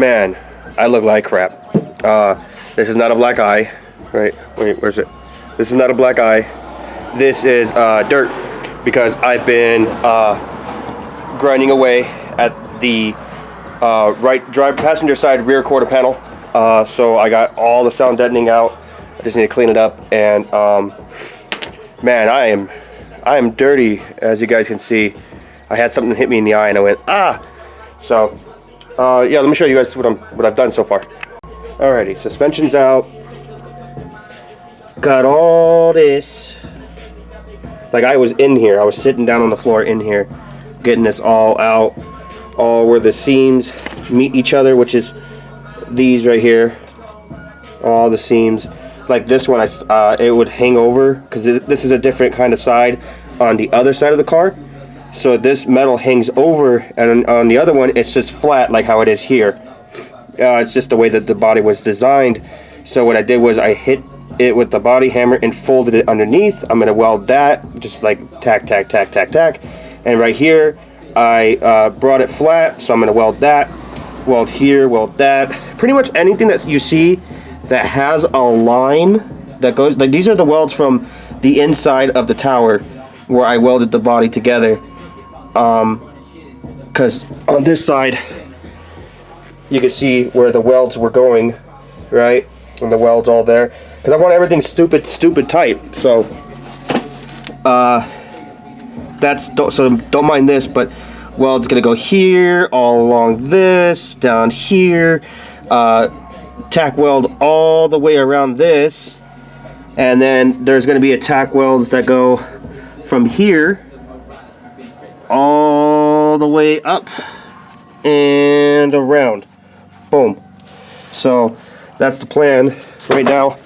Man, I look like crap. This is not a black eye. Right, wait, where's it? This is not a black eye. This is dirt, because I've been grinding away at the right passenger side rear quarter panel. So I got all the sound deadening out. I just need to clean it up, and man, I am dirty, as you guys can see. I had something hit me in the eye and I went, ah! So yeah, let me show you guys what I've done so far. Alrighty, suspension's out. Got all this. Like, I was in here, I was sitting down on the floor in here, getting this all out, all where the seams meet each other, which is these right here, all the seams. Like this one, it would hang over, because this is a different kind of side on the other side of the car. So this metal hangs over, and on the other one, it's just flat like how it is here. It's just the way that the body was designed. So what I did was I hit it with the body hammer and folded it underneath. I'm going to weld that, just like tack, tack, tack, tack, tack. And right here, I brought it flat, so I'm going to weld that, weld here, weld that. Pretty much anything that you see that has a line that goes, like these are the welds from the inside of the tower where I welded the body together. Because on this side, you can see where the welds were going, right? And the welds all there. Because I want everything stupid tight. So, so don't mind this, but weld's gonna go here, all along this, down here, tack weld all the way around this, and then there's gonna be a tack welds that go from here all the way up and around. Boom. So that's the plan. Right now I'm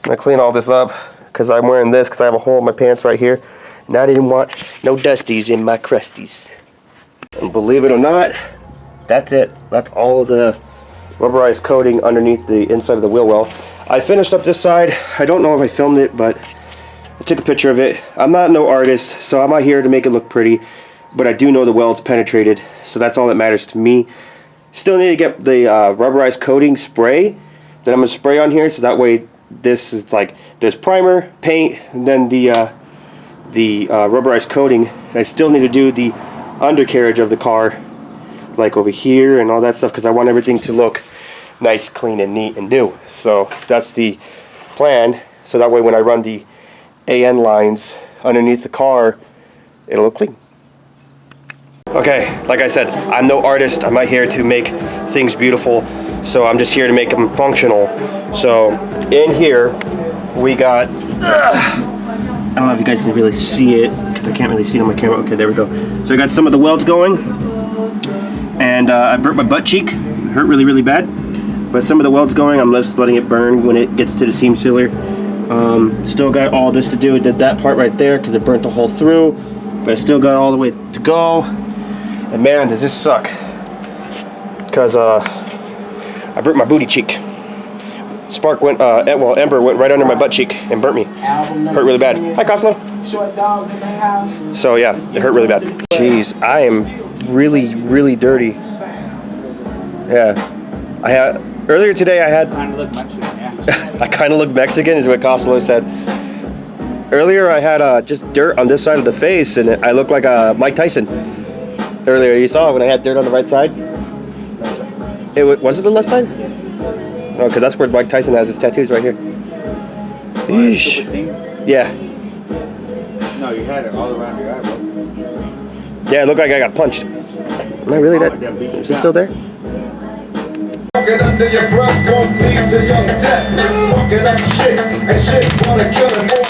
gonna clean all this up because I'm wearing this because I have a hole in my pants right here, and I didn't want no dusties in my crusties. And believe it or not, that's it. That's all of the rubberized coating underneath the inside of the wheel well. I finished up this side. I don't know if I filmed it, but I took a picture of it. I'm not no artist, so I'm not here to make it look pretty, but I do know the weld's penetrated, so that's all that matters to me. Still need to get the rubberized coating spray that I'm going to spray on here, so that way this is like, there's primer, paint, and then the rubberized coating. I still need to do the undercarriage of the car, like over here and all that stuff, because I want everything to look nice, clean, and neat and new. So that's the plan, so that way when I run the AN lines underneath the car, it'll look clean. Okay, like I said, I'm no artist. I'm not here to make things beautiful, so I'm just here to make them functional. So in here we got, I don't know if you guys can really see it because I can't really see it on my camera. Okay, there we go. So I got some of the welds going, and I burnt my butt cheek. It hurt really bad, but some of the welds going, I'm just letting it burn when it gets to the seam sealer. Still got all this to do. Did that part right there because it burnt the hole through, but I still got all the way to go. And man, does this suck, because I burnt my booty cheek. Spark went, ember went right under my butt cheek and burnt me. Hurt really bad. Hi, Cosmo. So yeah, it hurt really bad. Jeez, I am really dirty. Yeah, I had earlier today. I had. Kind of look Mexican, yeah. I kind of look Mexican, is what Cosmo said. Earlier, I had just dirt on this side of the face, and I look like Mike Tyson. Earlier, you saw when I had dirt on the right side. Was it the left side? Oh, because that's where Mike Tyson has his tattoos, right here. Eesh. Yeah. No, you had it all around your eye, bro. Yeah, it looked like I got punched. Am I really dead? Is it still there? Walking under your breath won't lead to young death. Walking up shit, and shit wanna kill it more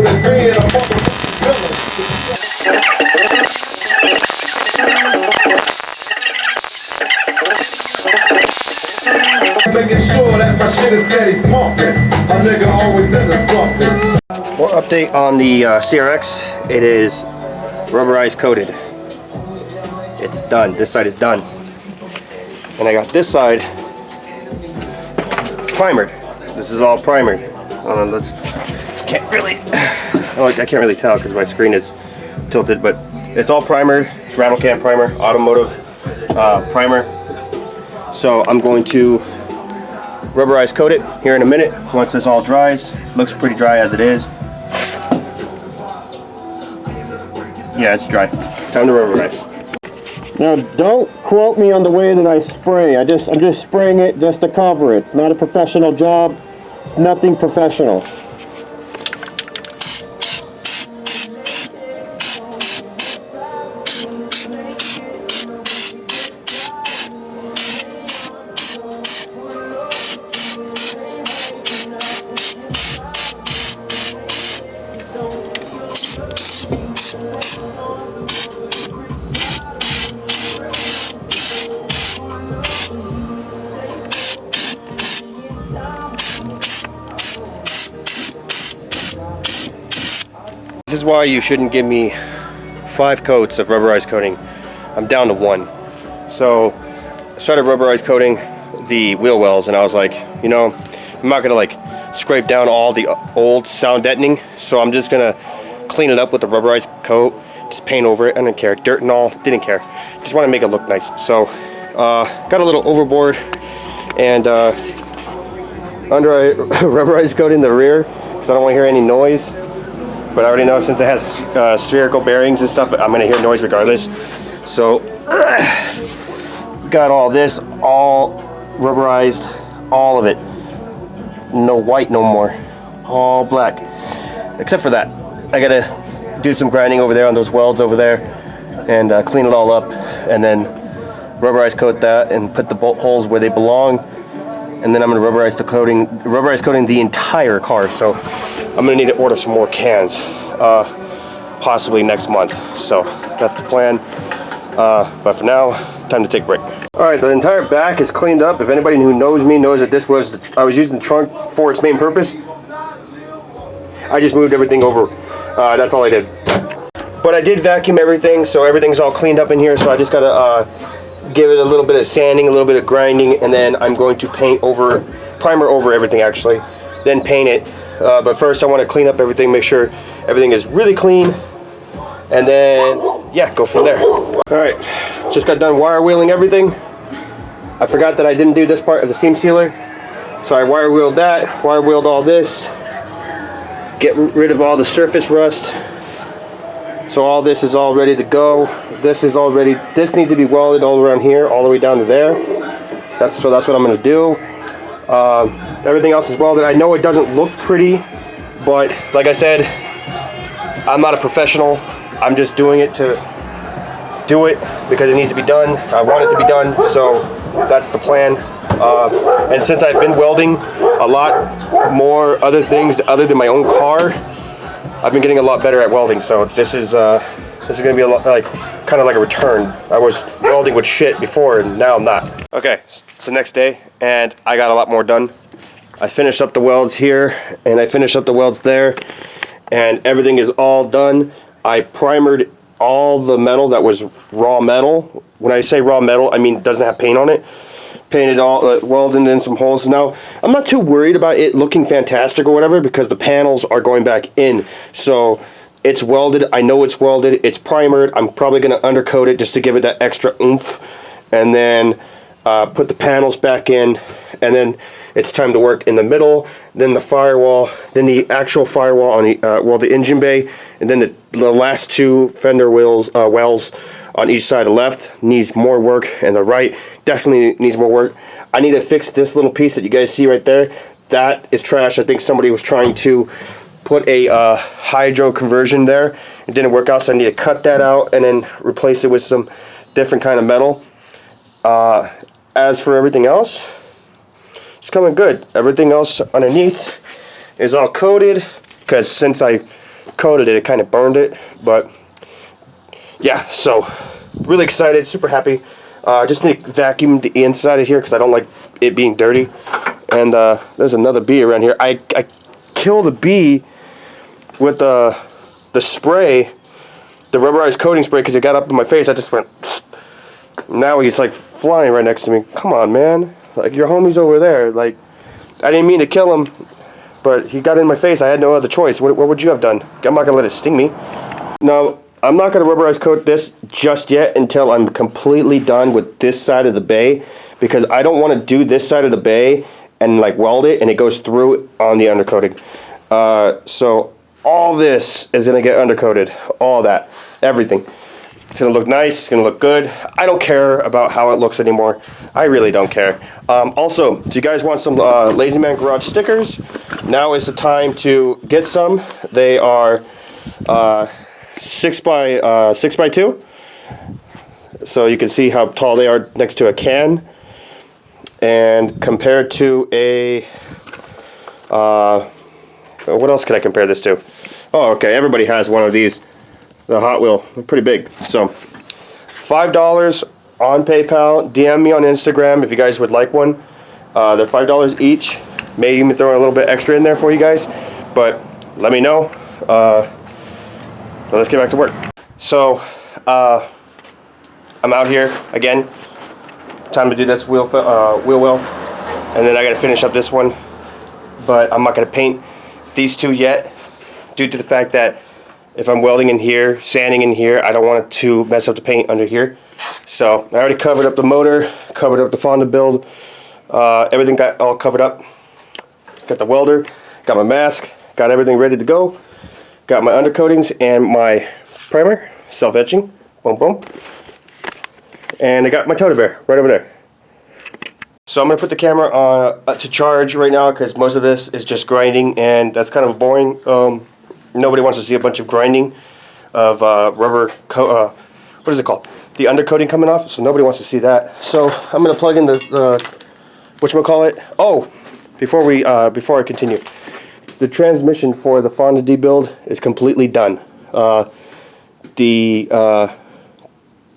than being a motherfucking villain. Making sure that my shit is steady pumping. A nigga always into something. More update on the CRX. It is rubberized coated. It's done. This side is done. And I got this side primered. This is all primered. I can't really tell because my screen is tilted, but it's all primered. It's rattle can primer, automotive primer. So I'm going to rubberize coat it here in a minute once this all dries. Looks pretty dry as it is. Yeah, it's dry. Time to rubberize. Now, don't quote me on the way that I spray. I'm just spraying it just to cover it. It's not a professional job. It's nothing professional. This is why you shouldn't give me 5 coats of rubberized coating. I'm down to 1. So I started rubberized coating the wheel wells, and I was like, you know, I'm not gonna like scrape down all the old sound deadening, so I'm just gonna clean it up with the rubberized coat, just paint over it. I didn't care, dirt and all, didn't care. Just want to make it look nice. So got a little overboard and under I rubberized coat in the rear because I don't want to hear any noise. But I already know since it has spherical bearings and stuff, I'm gonna hear noise regardless. So got all this, all rubberized, all of it. No white no more, all black. Except for that, I gotta do some grinding over there on those welds over there and clean it all up, and then rubberize coat that and put the bolt holes where they belong. And then I'm gonna rubberize coating the entire car. So I'm gonna need to order some more cans, possibly next month. So that's the plan. But for now, time to take a break. All right, the entire back is cleaned up. If anybody who knows me knows that this was I was using the trunk for its main purpose. I just moved everything over. That's all I did. But I did vacuum everything, so everything's all cleaned up in here. So I just gotta give it a little bit of sanding, a little bit of grinding, and then I'm going to primer over everything actually, then paint it. But first I want to clean up everything, make sure everything is really clean, and then yeah, go from there. All right, just got done wire wheeling everything. I forgot that I didn't do this part of the seam sealer, so I wire wheeled that, wire wheeled all this, get rid of all the surface rust. So all this is all ready to go. This needs to be welded all around here, all the way down to there. That's what I'm gonna do. Everything else is welded. I know it doesn't look pretty, but like I said, I'm not a professional. I'm just doing it to do it because it needs to be done. I want it to be done, so that's the plan. And since I've been welding a lot more other things other than my own car, I've been getting a lot better at welding. So this is gonna be a lot kind of like a return. I was welding with shit before, and now I'm not. Okay, it's the next day, and I got a lot more done. I finished up the welds here, and I finished up the welds there, and everything is all done. I primered all the metal that was raw metal. When I say raw metal, I mean it doesn't have paint on it. Painted all, welded in some holes. Now, I'm not too worried about it looking fantastic or whatever because the panels are going back in. So it's welded. I know it's welded. It's primered. I'm probably going to undercoat it just to give it that extra oomph. And then put the panels back in. And then it's time to work in the middle. Then the firewall. Then the actual firewall on the engine bay. And then the last 2 fender wells on each side. The left needs more work, and the right definitely needs more work. I need to fix this little piece that you guys see right there. That is trash. I think somebody was trying to put a hydro conversion there. It didn't work out, so I need to cut that out and then replace it with some different kind of metal. As for everything else, it's coming good. Everything else underneath is all coated because since I coated it, it kind of burned it. But yeah, so really excited, super happy. Just need to vacuum the inside of here because I don't like it being dirty. And there's another bee around here. I killed a bee with the spray, the rubberized coating spray, because it got up in my face. I just went. Now he's like flying right next to me. Come on, man! Like your homie's over there. Like I didn't mean to kill him, but he got in my face. I had no other choice. What would you have done? I'm not gonna let it sting me. No. I'm not going to rubberize coat this just yet until I'm completely done with this side of the bay because I don't want to do this side of the bay and like weld it and it goes through on the undercoating. So all this is going to get undercoated, all that, everything. It's going to look nice, it's going to look good. I don't care about how it looks anymore. I really don't care. Also, do you guys want some Lazymangarage stickers? Now is the time to get some. They are 6 by 2. So you can see how tall they are next to a can. And compared to a, what else can I compare this to? Oh, okay, everybody has one of these. The Hot Wheel, they're pretty big. So, $5 on PayPal. DM me on Instagram if you guys would like one. They're $5 each. May even throw a little bit extra in there for you guys. But let me know. Let's get back to work. So, I'm out here again. Time to do this wheel well. And then I gotta finish up this one. But I'm not gonna paint these two yet, due to the fact that if I'm welding in here, sanding in here, I don't want it to mess up the paint under here. So I already covered up the motor, covered up the Fonda build, everything got all covered up. Got the welder, got my mask, got everything ready to go. Got my undercoatings and my primer, self-etching, boom boom. And I got my Toter Bear right over there. So I'm going to put the camera on to charge right now because most of this is just grinding and that's kind of boring. Nobody wants to see a bunch of grinding of rubber, what is it called? The undercoating coming off, so nobody wants to see that. So I'm going to plug in the whatchamacallit. Oh, before I continue, the transmission for the Fonda D build is completely done. The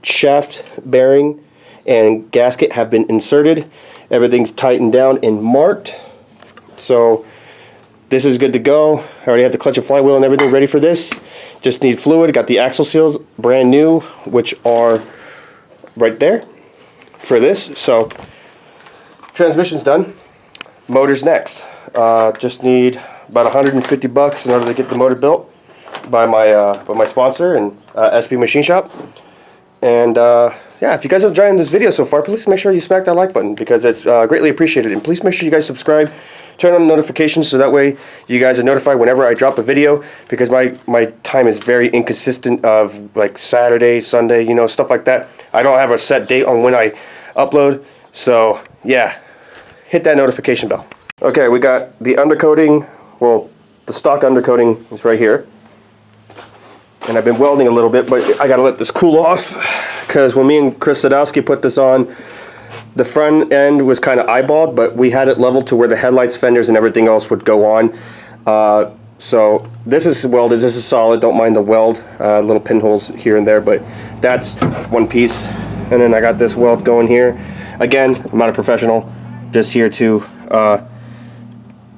shaft bearing and gasket have been inserted. Everything's tightened down and marked. So this is good to go. I already have the clutch and flywheel and everything ready for this. Just need fluid. Got the axle seals brand new, which are right there for this. So transmission's done. Motor's next. Just need about $150 in order to get the motor built by my sponsor and SP Machine Shop. And yeah, if you guys are enjoying this video so far, please make sure you smack that like button because it's greatly appreciated. And please make sure you guys subscribe, turn on notifications so that way you guys are notified whenever I drop a video, because my time is very inconsistent of like Saturday, Sunday, you know, stuff like that. I don't have a set date on when I upload. So yeah, hit that notification bell. Okay, we got the undercoating. Well, the stock undercoating is right here. And I've been welding a little bit, but I gotta let this cool off because when me and Chris Sadowski put this on, the front end was kind of eyeballed, but we had it leveled to where the headlights, fenders, and everything else would go on. So this is welded, this is solid, don't mind the weld, little pinholes here and there, but that's one piece. And then I got this weld going here. Again, I'm not a professional, just here to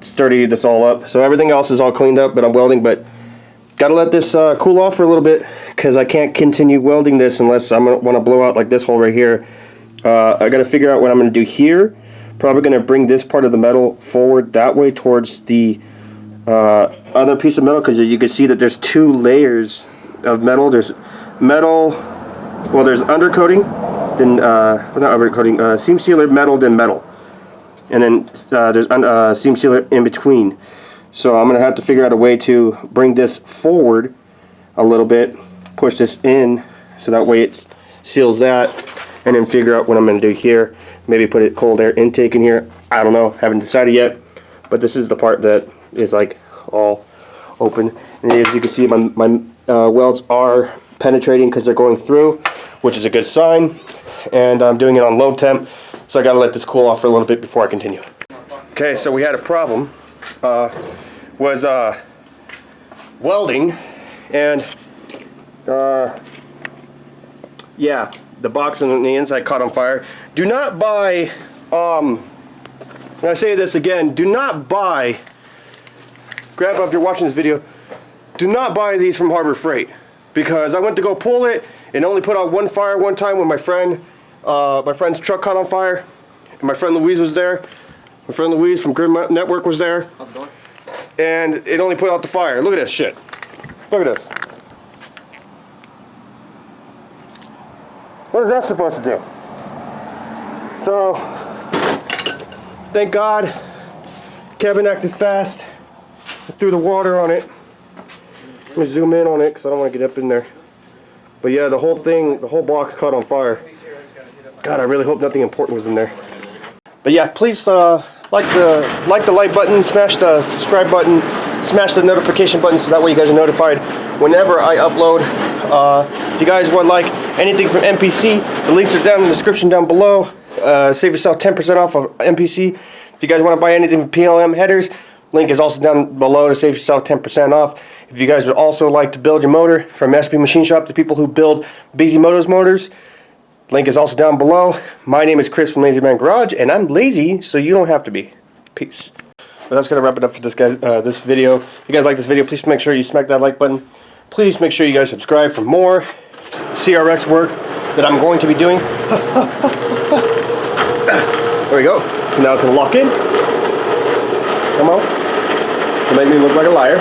sturdy this all up. So everything else is all cleaned up, but I'm welding, but gotta let this cool off for a little bit because I can't continue welding this unless I'm gonna want to blow out like this hole right here. I gotta figure out what I'm gonna do here. Probably gonna bring this part of the metal forward that way towards the other piece of metal, because you can see that there's two layers of metal. There's metal, well, there's undercoating, then not undercoating, seam sealer, metal, then metal, and then there's seam sealer in between. So I'm going to have to figure out a way to bring this forward a little bit, push this in so that way it seals that, and then figure out what I'm going to do here. Maybe put a cold air intake in here. I don't know, haven't decided yet, but this is the part that is like all open. And as you can see, my welds are penetrating because they're going through, which is a good sign. And I'm doing it on low temp, so I got to let this cool off for a little bit before I continue. Okay, so we had a problem. Was welding, and yeah, the box on the inside caught on fire. Do not buy, and I say this again, do not buy, Grandpa, if you're watching this video, do not buy these from Harbor Freight, because I went to go pull it and only put out one fire one time when my friend's truck caught on fire, and my friend Louise was there. My friend Louise from Grid Network was there. How's it going? And it only put out the fire. Look at this shit. Look at this. What is that supposed to do? So, thank God, Kevin acted fast. I threw the water on it. Let me zoom in on it because I don't want to get up in there. But yeah, the whole thing, the whole box caught on fire. God, I really hope nothing important was in there. But yeah, please like the like button, smash the subscribe button, smash the notification button so that way you guys are notified whenever I upload. If you guys want like anything from MPC, the links are down in the description down below. Save yourself 10% off of MPC. If you guys want to buy anything from PLM headers, link is also down below to save yourself 10% off. If you guys would also like to build your motor from SP Machine Shop, the people who build BZ motors, link is also down below. My name is Chris from Lazymangarage, and I'm lazy, so you don't have to be. Peace. But that's gonna wrap it up for this video. If you guys like this video, please make sure you smack that like button. Please make sure you guys subscribe for more CRX work that I'm going to be doing. There we go. Now it's gonna lock in. Come on. It'll make me look like a liar.